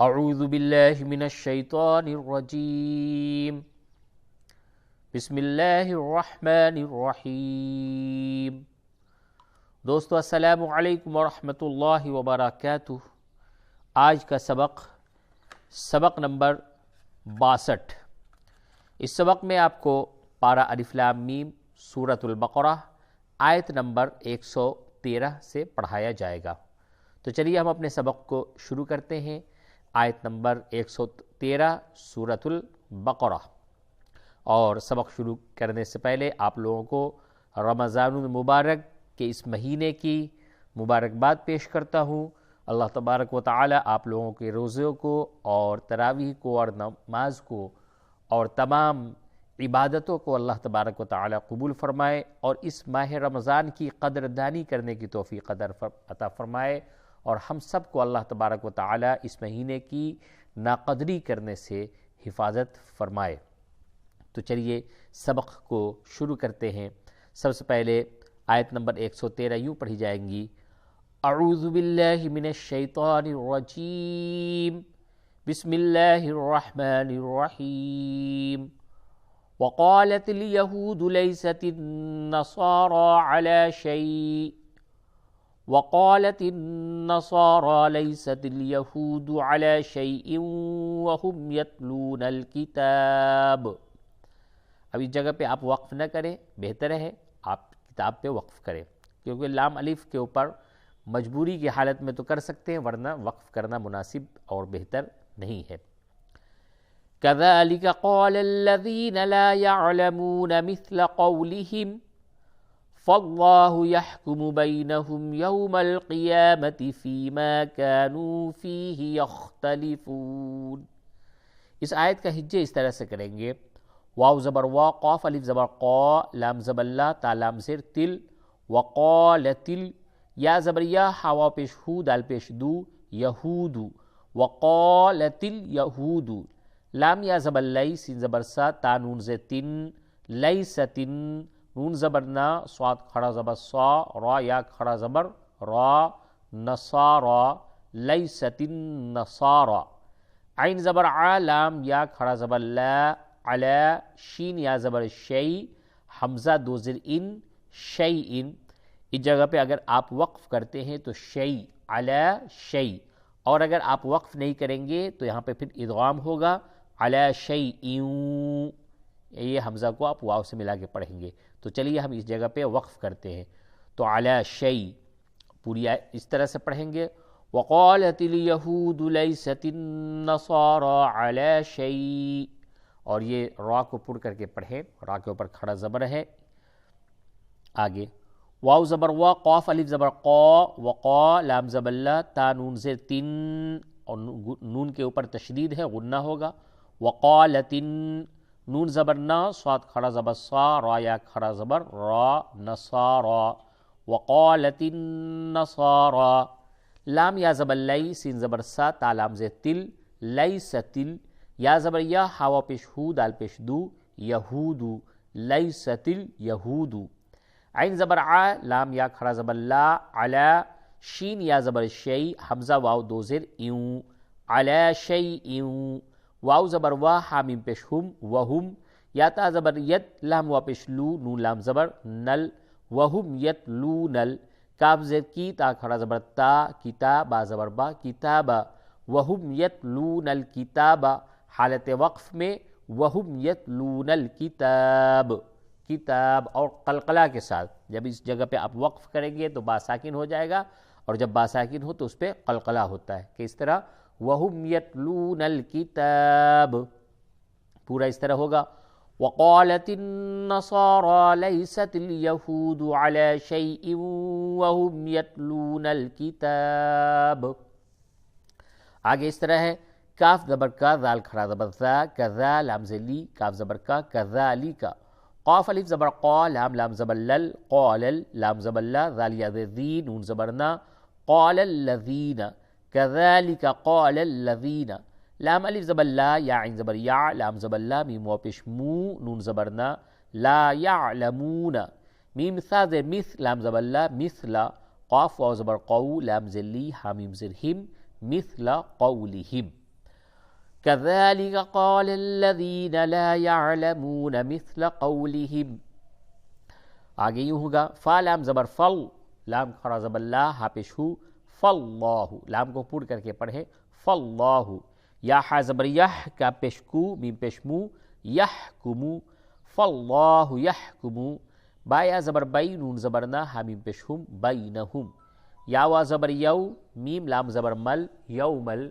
اعوذ باللہ من الشیطان الرجیم بسم اللہ الرحمن الرحیم۔ دوستو السلام علیکم ورحمۃ اللہ وبرکاتہ۔ آج کا سبق نمبر 62۔ اس سبق میں آپ کو پارہ الف لام میم سورۃ البقرہ آیت نمبر 113 سے پڑھایا جائے گا۔ تو چلیے ہم اپنے سبق کو شروع کرتے ہیں۔ آیت نمبر 113 سورۃ البقرہ۔ اور سبق شروع کرنے سے پہلے آپ لوگوں کو رمضان المبارک کے اس مہینے کی مبارکباد پیش کرتا ہوں۔ اللہ تبارک و تعالی آپ لوگوں کے روزوں کو اور تراویح کو اور نماز کو اور تمام عبادتوں کو اللہ تبارک و تعالی قبول فرمائے، اور اس ماہ رمضان کی قدردانی کرنے کی توفیق عطا فرمائے، اور ہم سب کو اللہ تبارک و تعالی اس مہینے کی ناقدری کرنے سے حفاظت فرمائے۔ تو چلیے سبق کو شروع کرتے ہیں۔ سب سے پہلے آیت نمبر 113 یوں پڑھی جائیں گی: اعوذ باللہ من الشیطان الرجیم بسم اللہ الرحمن الرحیم۔ وقالت اليہود لیست النصارى على شیء وقالت النصارى ليست اليهود على شيء وهم يتلون الكتاب۔ اب اس جگہ پہ آپ وقف نہ کریں، بہتر ہے آپ کتاب پہ وقف کریں، کیونکہ لام الف کے اوپر مجبوری کی حالت میں تو کر سکتے ہیں، ورنہ وقف کرنا مناسب اور بہتر نہیں ہے۔ كذلك قال الذين لا يعلمون مثل قولهم فاللہ یحکم بینہم یوم القیامۃ فیما کانوا فیہ یختلفون۔ اس آیت کا ہجے اس طرح سے کریں گے: واو زبر وا، قاف الف زبر قا، لام زبر لا، تا لام زیر تل، وقالتل، یا زبر یا، ہا واو پیش ہو، دال پیش دو، یہود، وقالتل یہود، لام یا زبر لی، سین زبر سا، تا نون زیر تن، لیستن، نون زبر نا، صاد کھڑا زبر صا، را یا کھڑا زبر را، نصارا، لیست النصارا، عین زبر ع، لام یا کھڑا زبر لا، علا، شین یا زبر شی، حمزہ دو زیر ان، شیئن۔ اس جگہ پہ اگر آپ وقف کرتے ہیں تو شی، علا شی، اور اگر آپ وقف نہیں کریں گے تو یہاں پہ پھر ادغام ہوگا، علا شیئن، یہ حمزہ کو آپ واو سے ملا کے پڑھیں گے۔ تو چلیے ہم اس جگہ پہ وقف کرتے ہیں۔ تو علی شیء پوری اس طرح سے پڑھیں گے: وقالت الیہود لیست النصارى علی شیء، اور یہ را کو پر کر کے پڑھیں، را کے اوپر کھڑا زبر ہے۔ آگے واو زبر وا، قاف الف زبر قا، وقا، لام زبر لا، تا نون زیر تن، اور نون کے اوپر تشدید ہے، غنہ ہوگا، وقالتن، نون زبر نا، صاد کھڑا زبر صا، را یا کھڑا زبر را، نصارا، وقالت النصارا، لام یا زبر لی، سین زبر سا، تا لام زیر تل، لیستل، یا زبر یا، ہا واو پیش ہو، دال پیش دو، یہود، لیستل یہود، عین زبر ع، لام یا کھڑا زبر لا، علا، شین یا زبر شی، حمزہ واو دو زیر ایوں، علا شیئن، واو زبر وا، ہا میم پیش ہم، وہم، یا تا زبر ید، لام وا پیش لو، نون لام زبر نل، وہم یتلونل، کاف زیر کی، تا کھڑا زبر تا، کتاب، با زبر با، کتابا، وہم یتلون الکتاب، حالت وقف میں وہم یتلون الکتاب، کتاب، اور قلقلہ کے ساتھ۔ جب اس جگہ پہ آپ وقف کریں گے تو با ساکن ہو جائے گا، اور جب با ساکن ہو تو اس پہ قلقلہ ہوتا ہے، کہ اس طرح وَهُمْ يَتْلُونَ الْكِتَابَ، پورا اس طرح ہوگا: وَقَالَتِ النَّصَارَى لَيْسَتِ الْيَهُودُ عَلَى شَيْءٍ وَهُمْ يَتْلُونَ الْكِتَابَ۔ آگے اس طرح ہے: کاف زبر کا، ذال کھڑا زبر ذا، کذا، لام ذلی، کاف زبر کا، کذالک، قاف الف زبر قا، لام زبر لل، قالل، لام زبر لا، ذال یا ذی، نون زبر نا، قال الذین، كذلك قال الذين، لام الف زبر لا، یا عین زبر یا، لام زبر لا، میم واو پیش مو، نون زبر نا، لا يعلمون، میم ثا زیر مثل، لام زبر لا، مثل، قاف واو زبر قو، لام زر لی، ہا میم زر ہم، مثل قولہم۔ كذلك قال الذين لا يعلمون مثل قولهم. آگے یوں ہوگا فا لام زبر فل، لام کھڑا زبر لا، ہا پیش ہو، فاللہ، لام کو پور کر کے پڑھیں فاللہ. یا ہا زبر یح، کا پیش کو، میم پیش مو، یحکمو، فاللہ یحکمو. با یا زبر بئی، نون زبر نا، ہا میم پیش ہم، بینہم. یا وا زبر یو، میم لام زبر مل، یومل.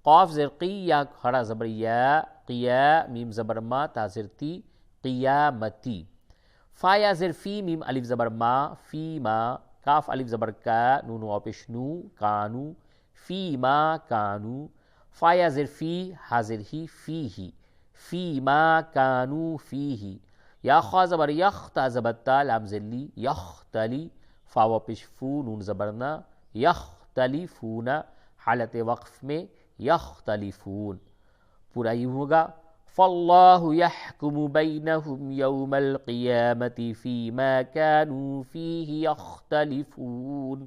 قاف زر قی، یا کھڑا زبر یا، قیا، میم زبر ما، تا زر تی، قیامتی. فا یا زر فی، میم الف زبر ما، فی ما. کاف الف زبر کا، نون واو پیش نو، کانو، فی ما کانو. فا یا زر فی، ہا زر ہی، فی ہی، فی ما کانو فی ہی. یا خوا زبر یخ، تا زبر تا، لام زر لی، یختلی. فا واو پیش فو، نون زبر نا، یختلیفون، حالت وقف میں یختلیفون. پورا یوں ہوگا فاللہ یحکم بینہم یوم القیامت فیما کانوا فیہ یختلفون.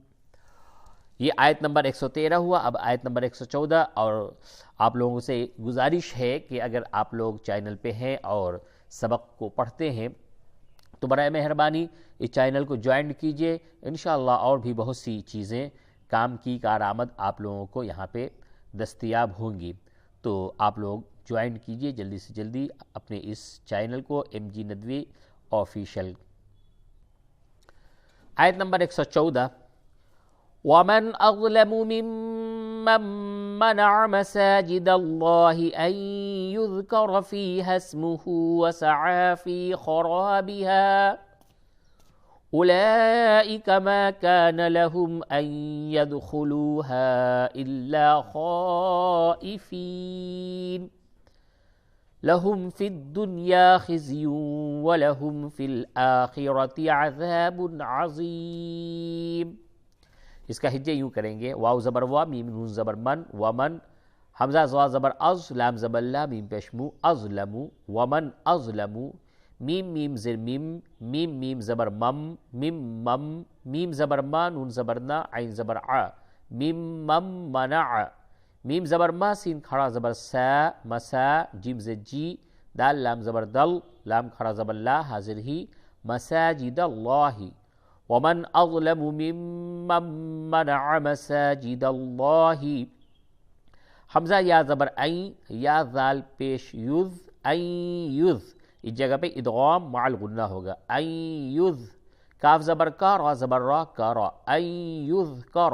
یہ آیت نمبر 113 ہوا. اب آیت نمبر 114. اور آپ لوگوں سے گزارش ہے کہ اگر آپ لوگ چینل پہ ہیں اور سبق کو پڑھتے ہیں تو برائے مہربانی اس چینل کو جوائن کیجئے. انشاءاللہ اور بھی بہت سی چیزیں کام کی کارآمد آپ لوگوں کو یہاں پہ دستیاب ہوں گی. تو آپ لوگ جوائن کیجئے جلدی سے جلدی اپنے اس چینل کو، ایم جی ندوی آفیشل. آیت نمبر 114. وَمَنْ أَظْلَمُ مِمَّنْ مَنَعَ مَسَاجِدَ اللَّهِ أَنْ يُذْكَرَ فِيهَا اسْمُهُ وَسَعَى فِي خَرَابِهَا أُولَئِكَ مَا كَانَ لَهُمْ أَنْ يَدْخُلُوهَا إِلَّا خَائِفِينَ لَهُمْ فِي الدُّنْيَا خِزْيٌ وَلَهُمْ فِي الْآخِرَةِ عَذَابٌ عَظِيمٌ. اس کا ہجے یوں کریں گے، واو زبر وا، میم نون زبر من، ومن. حمزہ زوا زبر از، لام زبر لا، میم پیشمو، ازلمو، ومن ازلمو. میم میم زر میم، میم میم زبر مم، میم مم، میم زبر ما، نون زبر نا، عین زبر ع، میم مم منع. میم زبر ما، سین کھڑا زبر سا، مسا، جیم زر جی، دال لام زبر دل، لام کھڑا زبر لا، حاضر ہی، مساجد اللہ. ومن اظلم ممن منع مساجد اللہ. حمزہ یا زبر این، یا ذال پیش یذ، این یذ. اس جگہ پہ ادغام مع الغنہ ہوگا، این یذ. کاف زبر کا، را زبر را، کا را، این یذکر.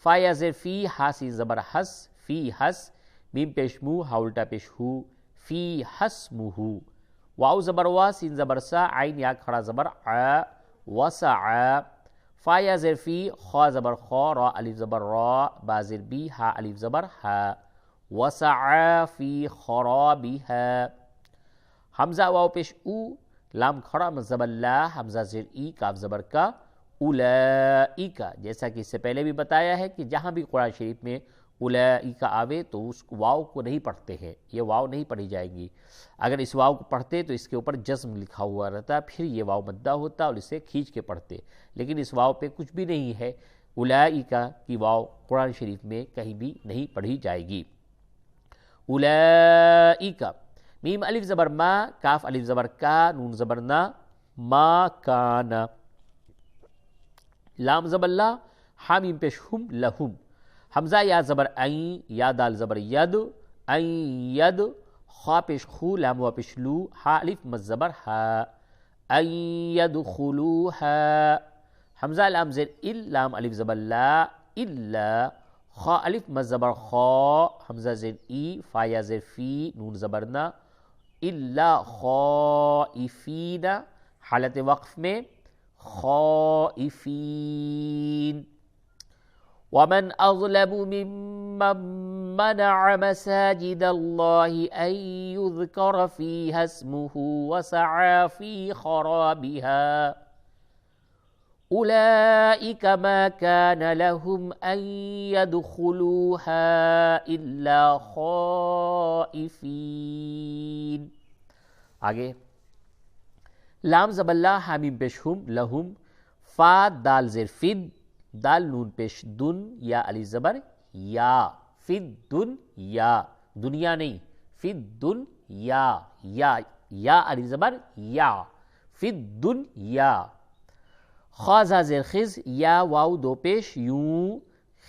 فا یا زر فی، ہا سی زبر حس، فی حس. میم پیش مو، ہا الٹا پیش ہو، فی حسمہ. واو زبر وا، سین زبر سا، عین یا کھڑا زبر ع، وسع. فا یا زر فی، خوا زبر خوا، را الف زبر را، با زر بی، ہا الف زبر ہا، وسع فی خرابها. حمزہ واو پیش او، لام کھڑا زبر لا، حمزہ زر ای، کاف زبر کا، اولئک. جیسا کہ اس سے پہلے بھی بتایا ہے کہ جہاں بھی قرآن شریف میں اولئک آوے تو اس واو کو نہیں پڑھتے ہیں، یہ واو نہیں پڑھی جائے گی. اگر اس واو کو پڑھتے تو اس کے اوپر جزم لکھا ہوا رہتا، پھر یہ واو مدہ ہوتا اور اسے کھینچ کے پڑھتے. لیکن اس واو پہ کچھ بھی نہیں ہے، اولئک کی واو قرآن شریف میں کہیں بھی نہیں پڑھی جائے گی. اولئک. میم الف زبر ما، کاف الف زبر کا، نون زبر نا، ما کانا. لام زبر لا، ہا میم پیش ہم، لہم. حمزہ یا زبر این، یا دال زبر ید، این ید. خوا پیش خو، لام وا پیش لو، ہا الف مد زبر ہا، این یدخلوها. حمزہ لام زر ال، لام الف زبر لا، الا. خوا الف مد زبر خا، حمزہ زر ای، فا یا زر فی، نون زبر نا، الا خائفین، حالت وقف میں خائفین. ومن اظلم ممن منع مساجد اللہ ان یذکر فیہا اسمہ وسعى فی خرابها اولئک ما کان لهم ان يدخلوها الا خائفین. آگے لام زبر لا، حامیم پیش ہم، لہم. فا دال زیر فد، دال نون پیش دن، یا علی زبر یا، فد دن یا. دنیا نہیں، فی الدنیا، یا الف زبر یا، فی الدنیا. خا زا زیر خز، یا واو دو پیش یوں،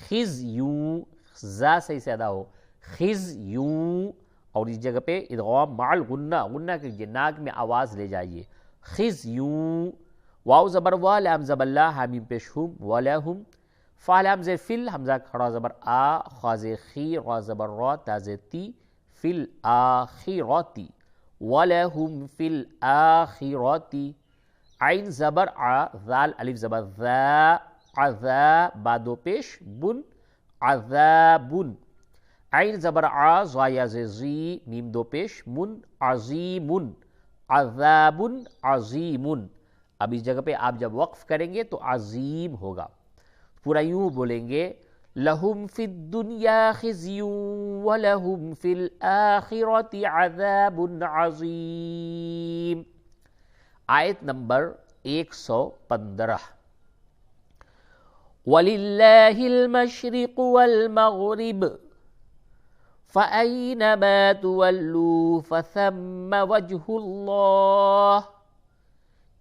خز یوں، زا صحیح سے ادا ہو، خز یوں. اور اس جگہ پہ ادغام مع الغنہ، غنہ کے ناک میں آواز لے جائیے، خز یوں. واو زبر وا، لام زبر لا، حامیم پیش ہم، ولہم. فا لام زیر فل، حمزہ کھڑا زبر آ، خا زیر خی، را زبر را، تا زیر تی، فی الآخرتی، ولہم فی الآخرتی. عین زبر ع، ذال الف زبر ذا، عذا با دو پیش بن، عذابن. عین زبر ع، زا یا زی، میم دو پیش من، عظیمن، عذابن عظیمن. اب اس جگہ پہ آپ جب وقف کریں گے تو عظیم ہوگا. پورا یوں بولیں گے، لہم فی الدنیا خزی ولہم فی الآخرۃ عذاب عظیم. آیت نمبر 115. وَلِلَّهِ الْمَشْرِقُ وَالْمَغْرِبُ فَأَيْنَمَا تُوَلُّوا فَثَمَّ وَجْهُ اللَّهِ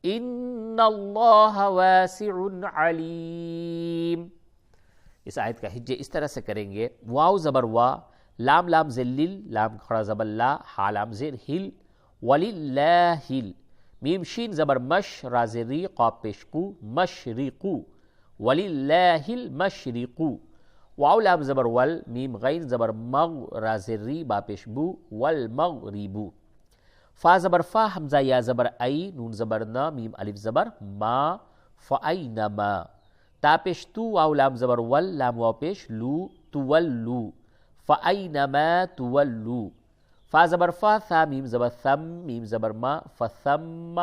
إِنَّ اللَّهَ وَاسِعٌ عَلِيمٌ. اس آیت کا ہجے اس طرح سے کریں گے، واو زبر وا، لام لام ذلیل، لام کھڑا زبر لا، ہا لام زیر ہل، وَلِلَّهِ. میم شین زبر مش، را زیر ری، قاف پیش کو، مشرقو، وَلِلَّهِ الْمَشْرِقُ. واو لام زبر ول، میم غین زبر مغ، را زیر ری، با پیش بو، والمغربو. فا زبر فا، حمزہ یا زبر ای، نون زبر نا، میم الف زبر ما، فَأَيْنَمَا. تا پیش تو، واو لام زبر ول، لام واو پیش لو، تولو، فَأَيْنَمَا تولو. فا زبر فا، ثا میم زبر ثم، میم زبر ما، فثم.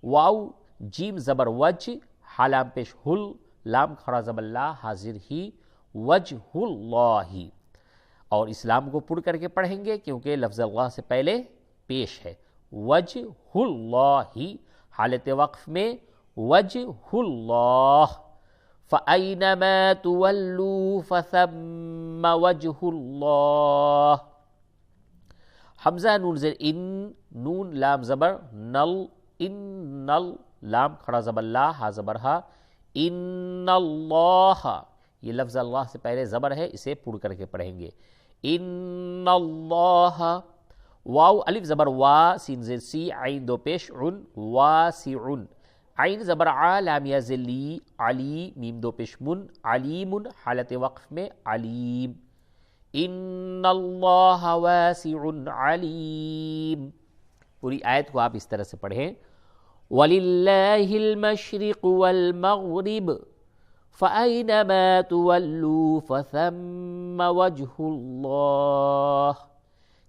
واو جیم زبر وج، ہا لام پیش ہل، لام کھڑا زبر لا، حاضر ہی، وجہ اللہ. اور اسلام کو پڑھ کر کے پڑھیں گے کیونکہ لفظ اللہ سے پہلے پیش ہے، وجہ اللہ. حالت وقف میں وجہ اللہ. فَأَيْنَمَا تُوَلُّوا فَثَمَّ وَجْهُ اللَّهِ. حمزہ نون زیر ان، نون لام زبر نل، ان نل، لام کھڑا زبر لا، ہا زبر ہا، ان اللہ. یہ لفظ اللہ سے پہلے زبر ہے، اسے پڑھ کر کے پڑھیں گے، ان اللہ. واو الف زبر وا، سین زیر سی، عین دو پیش عن، واسعن. عین زبر ع، لام یا ذلی، علی، میم دو پیش من، علیم، حالت وقف میں علیم. ان اللہ واسع علیم. پوری آیت کو آپ اس طرح سے پڑھیں، وَلِلَّهِ الْمَشْرِقُ وَالْمَغْرِبُ فَأَيْنَمَا تُوَلُّوا فَثَمَّ وَجْهُ اللَّهِ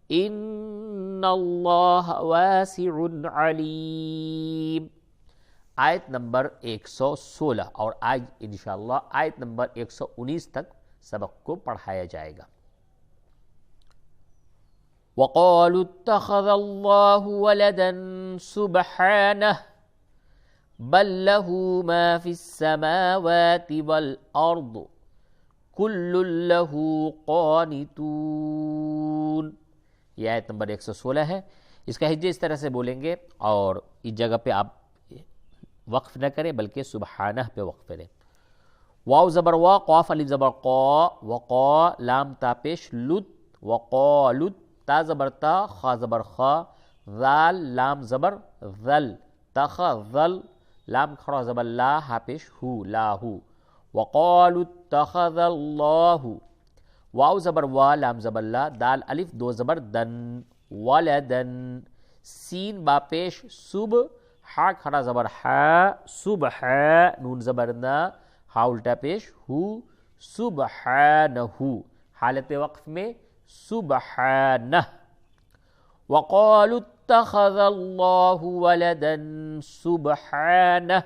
إِنَّ اللَّهَ وَاسِعٌ عَلِيمٌ. آیت نمبر 116. اور آج انشاءاللہ آیت نمبر 119 تک سبق کو پڑھایا جائے گا. وَقَالُوا اتَّخَذَ اللَّهُ وَلَدًا سُبْحَانَهُ بَل لَّهُ مَا فِي السَّمَاوَاتِ وَالْأَرْضِ كُلٌّ لَّهُ قَانِتُونَ. یہ آیت نمبر 116 ہے. اس کا ہجے اس طرح سے بولیں گے، اور اس جگہ پہ آپ وقف نہ کریں بلکہ سبحانہ پہ وقف کریں. واو زبر وا، قاف الف زبر قا، وقا لام تا پیش لت، وقالت، تا زبر تا، خا زبر خا، ذال لام زبر ذل، تخذل، لام کھڑا زبر لا، ہا پیش ہو، لاہو، وقالوا اتخذ اللہ. واو زبر وا، لام زبر لا، دال الف دو زبر دن، ولدن. سین با پیش سب، ہا کھڑا زبر ہا، صبح، نون زبر نا، ہا الٹا پیش ہو، سبحانہ، حالت وقف میں سبحانہ. وقالوا اتخذ اللہ ولدا سبحانہ.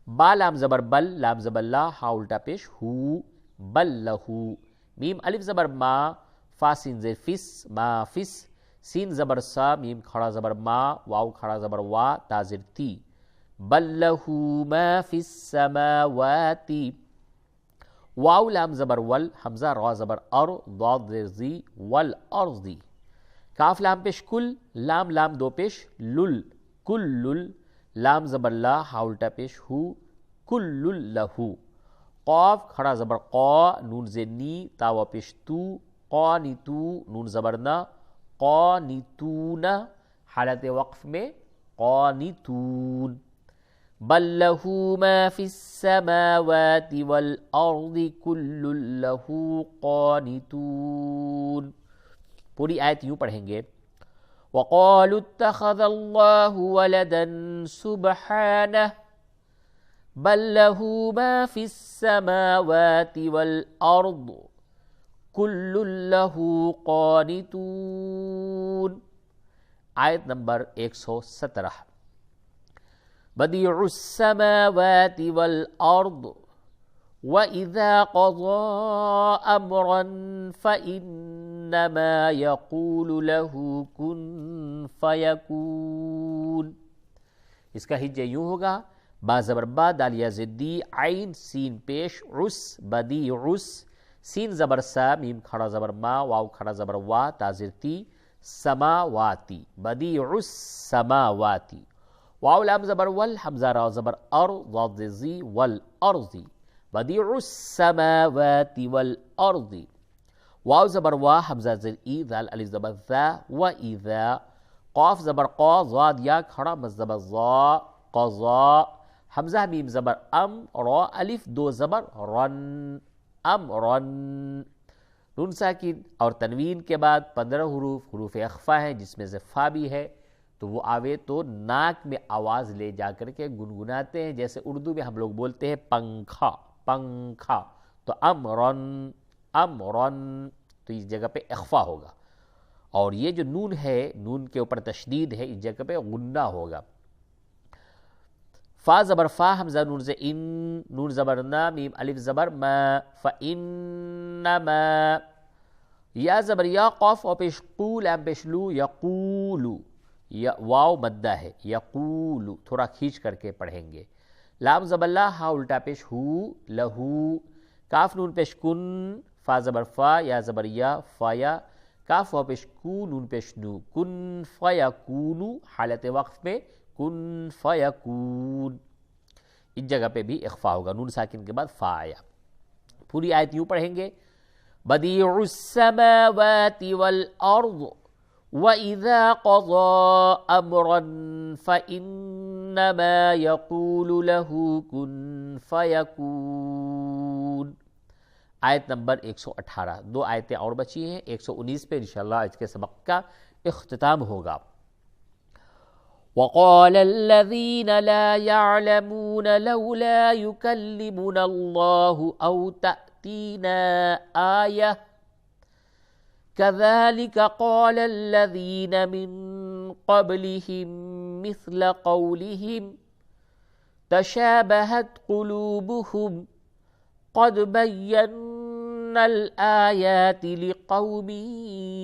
با لام زبر بل، لام زبر لا، ہا الٹا پیش ہو، بل لہو. میم الف زبر ما، فا سین زیر فس، ما فس. سین زبر سا، میم کھڑا زبر ما، واو کھڑا زبر وا، تا زیر تی. بل لہو ما فی السماوات. واو لام زبر ول، حمزہ را زبر ار، ضاد زیر زی، والارضی. کاف لام پیش کل، لام لام دو پیش لل، کل، لام زبر لا، ہا الٹا پیش ہو، کل لہو. قاف کھڑا زبر قا، نون زیر نی، تا وا پیش تو، قانتو، نون زبر نا، قانتون، حالت وقف میں قانتون. بل له ما في السماوات والأرض كل له قانتون. پوری آیت یوں پڑھیں گے، وقالوا اتخذ الله ولدا سبحانه بل له ما في السماوات والأرض كل له قانتون. آیت نمبر 117. بدیع السماوات والارض وَإِذَا قَضَى أَمْرًا فَإِنَّمَا يَقُولُ لَهُ كُن فَيَكُونُ. اس کا ہجہ یوں ہوگا، با زبر با، دال یا زدی، عین سین پیش، عس، بدیع عس، سین زبر سا، میم کھڑا زبر ما، واو کھڑا زبر وا، تا زر تی، سماواتی، بدیع السماواتی. واو لام زبر ول، حمزہ را زبر ار، ضاد زی، والارضی، بدیع السماوات والارض. واو زبر وا، حمزہ زر ای، ذال الف زبر ذا، وَإِذَا. قاف زبر قا، ضاد یا کھڑا مز زبر ضا، قضا. حمزہ میم زبر ام، را الف دو زبر رن، امرن. نون ساکن اور تنوین کے بعد 15 حروف اخفا ہیں، جس میں سے فا بھی ہے، تو وہ آوے تو ناک میں آواز لے جا کر کے گنگناتے ہیں، جیسے اردو میں ہم لوگ بولتے ہیں پنکھا، پنکھا. تو امرن، امرن، تو اس جگہ پہ اخفا ہوگا. اور یہ جو نون ہے، نون کے اوپر تشدید ہے، اس جگہ پہ غنہ ہوگا. فا زبر فا، حمزہ نون سے ان، نون زبر نا، میم الف زبر ما، فَإِنَّمَا. یا زبر یا، قاف اور پیش قو، لام پیش لو، یقولو، یا واو مدہ ہے، یقولو، تھوڑا کھینچ کر کے پڑھیں گے. لام زبر لا، ہا الٹا پیش ہو، لہو. کاف نون پیش کن، فا زبر فا، یا زبر یا، فایا. کاف واو پیش کو، نون پیش نو، کن فیکونو، حالت وقف میں کن فیکون. اس جگہ پہ بھی اخفا ہوگا، نون ساکن کے بعد فا آیا. پوری آیت یوں پڑھیں گے، بدیع السماوات والارض وَإِذَا قَضَى أَمْرًا فَإِنَّمَا يَقُولُ لَهُ كُن فَيَكُونُ. آیت نمبر 118. 2 آیتیں اور بچی ہیں، 119 پہ انشاءاللہ آج کے سبق کا اختتام ہوگا. وَقَالَ الَّذِينَ لَا يَعْلَمُونَ لَوْلَا يُكَلِّمُنَا اللَّهُ أَوْ تَأْتِينَا آيَةٌ كَذَلِكَ قَالَ الَّذِينَ مِن قَبْلِهِم مِثْلَ قَوْلِهِمْ تَشَابَهَتْ قُلُوبُهُمْ قَدْ بَيَّنَّا الْآيَاتِ لِقَوْمٍ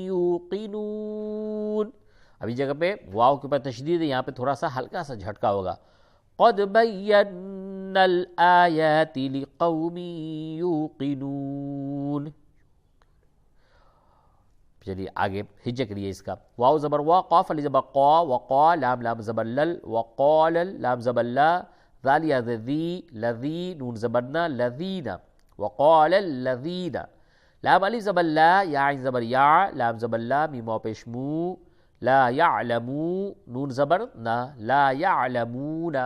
يُوقِنُونَ. اب اس جگہ پہ واو کے اوپر تشدید ہے، یہاں پہ تھوڑا سا ہلکا سا جھٹکا ہوگا. قَدْ بَيَّنَّا الْآيَاتِ لِقَوْمٍ يُوقِنُونَ. چلیے آگے ہجہ کریے اس کا. واو زبر وا، قاف علی زبر قا، وقا، لام لام زبر لل، وقال، لام زبر لا، ذال یا ذی، لذی، نون زبرنا، لذین، وقال الذین. لام علی زبر لا، یا عین زبر یا، لام زبر لا، میم واو پیش مو، لا یعلمو، نون زبر نا، لا یعلمون.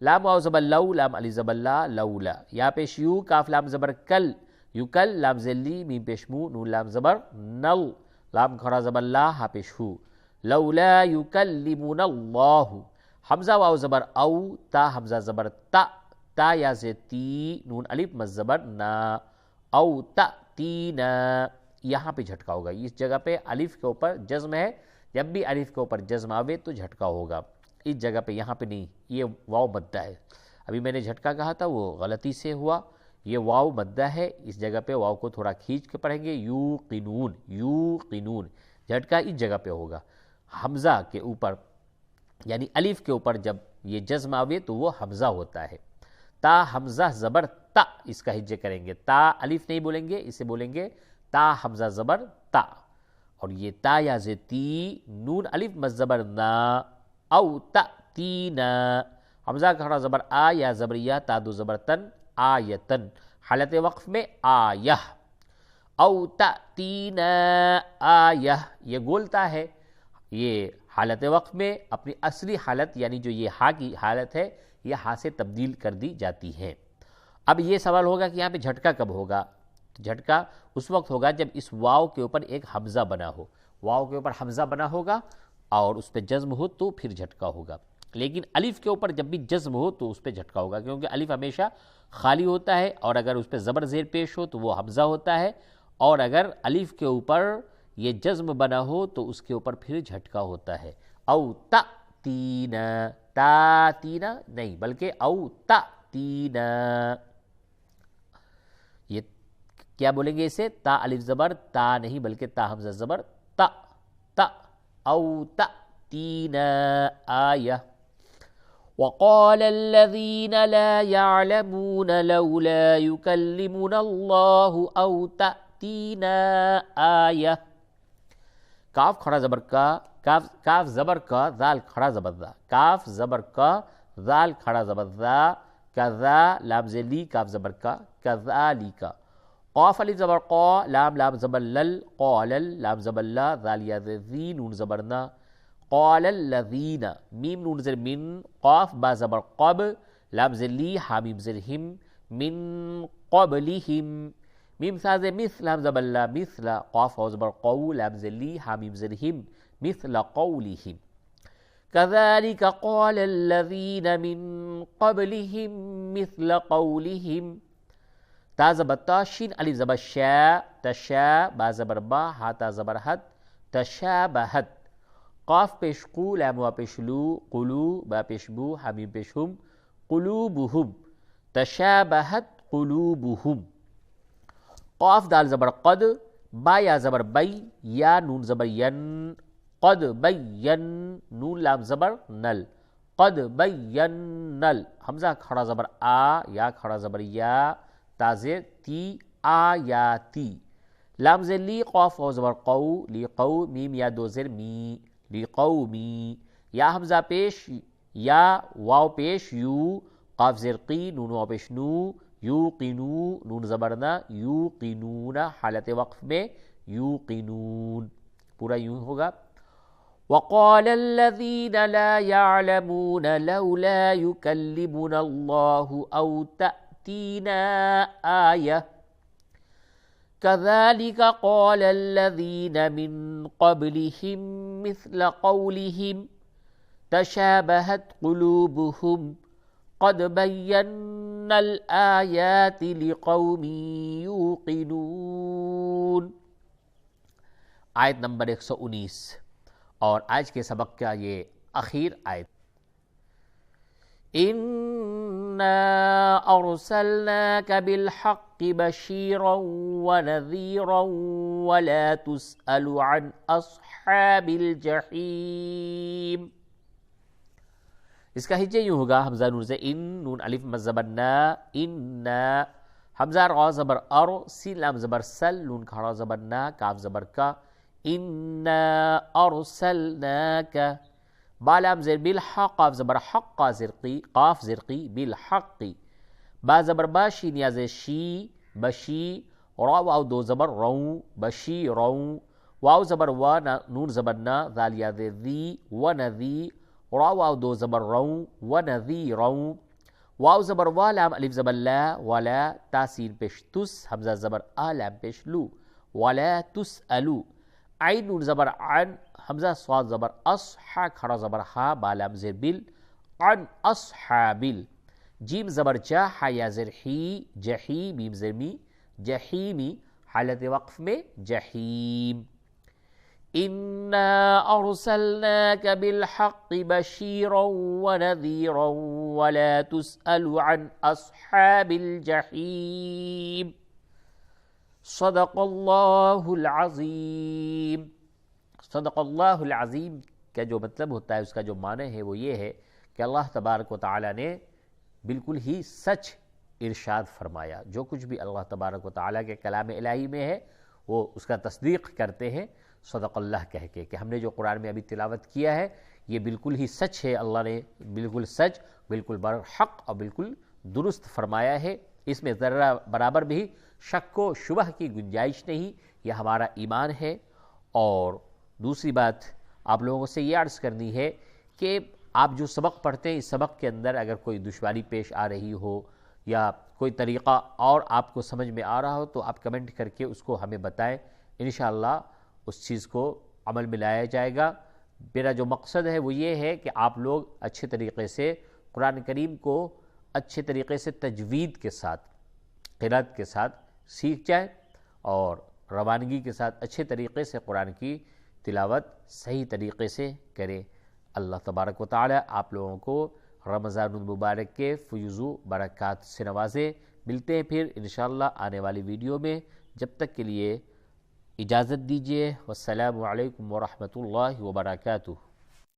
لام واو زبر لو، لام علی زبر لا، لولا. یا پیش یو، کاف لام زبر کل، یکل، لام ذلی، میم پیش مو، نون لام زبر نل، لام کھڑا زبر لا، ہا پیش ہو. لولا یکلمنا اللہ. حمزہ واو زبر او، تا حمزہ زبر تا، تا یا سے تی، نون الف مز زبر نا، او تأتینا. یہاں پہ جھٹکا ہوگا، اس جگہ پہ الف کے اوپر جزم ہے، جب بھی الف کے اوپر جزم آوے تو جھٹکا ہوگا. اس جگہ پہ یہاں پہ نہیں، یہ واو مدہ ہے. ابھی میں نے جھٹکا کہا تھا وہ غلطی سے ہوا، یہ واو مدہ ہے. اس جگہ پہ واو کو تھوڑا کھینچ کے پڑھیں گے، یوقنون، یوقنون. جھٹکا اس جگہ پہ ہوگا حمزہ کے اوپر، یعنی الف کے اوپر جب یہ جزم آوے تو وہ حمزہ ہوتا ہے. تا حمزہ زبر تا، اس کا ہجے کریں گے، تا الف نہیں بولیں گے، اسے بولیں گے تا حمزہ زبر تا، اور یہ تا یا تی، نون الف مد زبر نا، او تأتینا، حمزہ کھڑا زبر آ یا زبر یا، تا دو زبر تن، آیتن، حالت وقف میں آیہ، او تأتینا آیہ، یہ گولتا ہے، یہ حالت وقف میں اپنی اصلی حالت یعنی جو یہ ہا کی حالت ہے یہ ہا سے تبدیل کر دی جاتی ہے۔ اب یہ سوال ہوگا کہ یہاں پہ جھٹکا کب ہوگا؟ جھٹکا اس وقت ہوگا جب اس واو کے اوپر ایک حمزہ بنا ہو، واو کے اوپر حمزہ بنا ہوگا اور اس پہ جزم ہو تو پھر جھٹکا ہوگا، لیکن الف کے اوپر جب بھی جزم ہو تو اس پہ جھٹکا ہوگا، کیونکہ الف ہمیشہ خالی ہوتا ہے اور اگر اس پہ زبر زیر پیش ہو تو وہ حمزہ ہوتا ہے، اور اگر الف کے اوپر یہ جزم بنا ہو تو اس کے اوپر پھر جھٹکا ہوتا ہے۔ او تأتینا، تا تینا نہیں بلکہ او تأتینا، یہ کیا بولیں گے اسے؟ تا الف زبر تا نہیں بلکہ تا حمزہ زبر تا، تا، او تأتینا آیہ۔ وقال الذين لا يعلمون لولا يكلمنا الله أو تأتينا آية، کاف کھڑا زبر کا، کاف زبر کا، ذال کھڑا زبر ذا، کاف زبر کا، ذال کھڑا زبر ذا، کذا لام لی کاف زبر کا، کذالک، قاف الف زبر قا، لام زبر لل، قالل لام زبر لا، ذال یا ذی، نون زبر نا، قال الذین، میم نون زر من، قاف با زبر قب، لام زر لی، حامیم زر ہم، من قبلہم، میم ساز مثل لام زبر لا، مثل، قاف و زبر قو، لام زر لی، حامیم زر ہم، مثل قولہم، كذلك قال الذين من قبلهم مثل قولهم، تا زبر تا، شین الف زبر شا، تشا، با زبر با، ہا تا زبر حد، تشابہت، قاف پیش قو، لام وا پیش لو، قلو، با پیش بو، حمیم پیش ہم، قلوبہم، تشابہت قلوبہم، قاف دال زبر قد، با یا زبر بی، یا نون زبر ین، قد بین، نون لام زبر نل، قد بینل، حمزہ کھڑا زبر آ، یا کھڑا زبر یا، تازے تی، آیاتی، لام زر لی، قاف و زبر قو، لی قو، میم یا دو زر می، لی قومی، یا حمزہ پیش یا، واو پیش یو، قاف زر قی، نون واو پیش نو، یوقنو، نون زبرنا، یوقنون، حالت وقف میں یوقنون، پورا یوں ہوگا۔ وقال الذين لا يعلمون لولا يكلمنا الله أو تأتينا آية كذلك قال الذين من قبلهم مثل قولهم تشابهت قلوبهم قد بينا الآيات لقوم يوقنون۔ آیت نمبر 119 اور آج کے سبق کا یہ اخیر آیت، اِنَّا أَرْسَلْنَاكَ بِالْحَقِّ بَشِيرًا وَنَذِيرًا وَلَا تُسْأَلُ عَنْ أَصْحَابِ الْجَحِيمِ۔ اس کا ہجے یوں ہوگا، حمزہ نون سے ان، نون الف مد زبر نا، اِنَّا، حمزہ را زبر ار، سین لام زبر سل، نون کھڑا زبر نا، کاف زبر کا، اِنَّا أَرْسَلْنَاكَ، با لام زر بالحق، قاف زبر حق، قاف زرقی، بالحق، با زبر با، شین یا زر شی، بشی، را واو دو زبر رو، بشی رو، واو زبر وا، نون زبر نا، ذال یا زر ذی، ونذی، را واو دو زبر رو، ونذی رو، واو زبر وا، لام الف زبر لا، ولا، تا سین پیش تس، حمزہ زبر آ، لام پیش لو، ولا تسألو، عین نون زبر عن، حمزہ صاد زبر اصحا، کھڑا زبر ہا، با لام زر بل، عن اصحابل، جیم زبر جا، ہا یا زر ہی، جہی، میم زر می، جہیمی، حالت وقف میں جہیم۔ اِنَّا أَرْسَلْنَاكَ بِالْحَقِّ بَشِيرًا وَنَذِيرًا وَلَا تُسْأَلُ عَنْ أَصْحَابِ الْجَحِيمِ۔ صدق اللہ العظیم۔ صدق اللہ العظیم کا جو مطلب ہوتا ہے، اس کا جو معنی ہے وہ یہ ہے کہ اللہ تبارک و تعالی نے بالکل ہی سچ ارشاد فرمایا۔ جو کچھ بھی اللہ تبارک و تعالیٰ کے کلام الہی میں ہے وہ اس کا تصدیق کرتے ہیں صدق اللہ کہہ کے، کہ ہم نے جو قرآن میں ابھی تلاوت کیا ہے یہ بالکل ہی سچ ہے، اللہ نے بالکل سچ، بالکل برحق اور بالکل درست فرمایا ہے، اس میں ذرہ برابر بھی شک و شبہ کی گنجائش نہیں، یہ ہمارا ایمان ہے۔ اور دوسری بات آپ لوگوں سے یہ عرض کرنی ہے کہ آپ جو سبق پڑھتے ہیں اس سبق کے اندر اگر کوئی دشواری پیش آ رہی ہو یا کوئی طریقہ اور آپ کو سمجھ میں آ رہا ہو تو آپ کمنٹ کر کے اس کو ہمیں بتائیں، انشاءاللہ اس چیز کو عمل میں لایا جائے گا۔ میرا جو مقصد ہے وہ یہ ہے کہ آپ لوگ اچھے طریقے سے قرآن کریم کو اچھے طریقے سے تجوید کے ساتھ، قرأت کے ساتھ سیکھ جائیں اور روانگی کے ساتھ اچھے طریقے سے قرآن کی تلاوت صحیح طریقے سے کریں۔ اللہ تبارک و تعالی آپ لوگوں کو رمضان المبارک کے فیض و برکات سے نوازے۔ ملتے ہیں پھر انشاءاللہ آنے والی ویڈیو میں، جب تک کے لیے اجازت دیجیے، والسلام علیکم ورحمۃ اللہ وبرکاتہ۔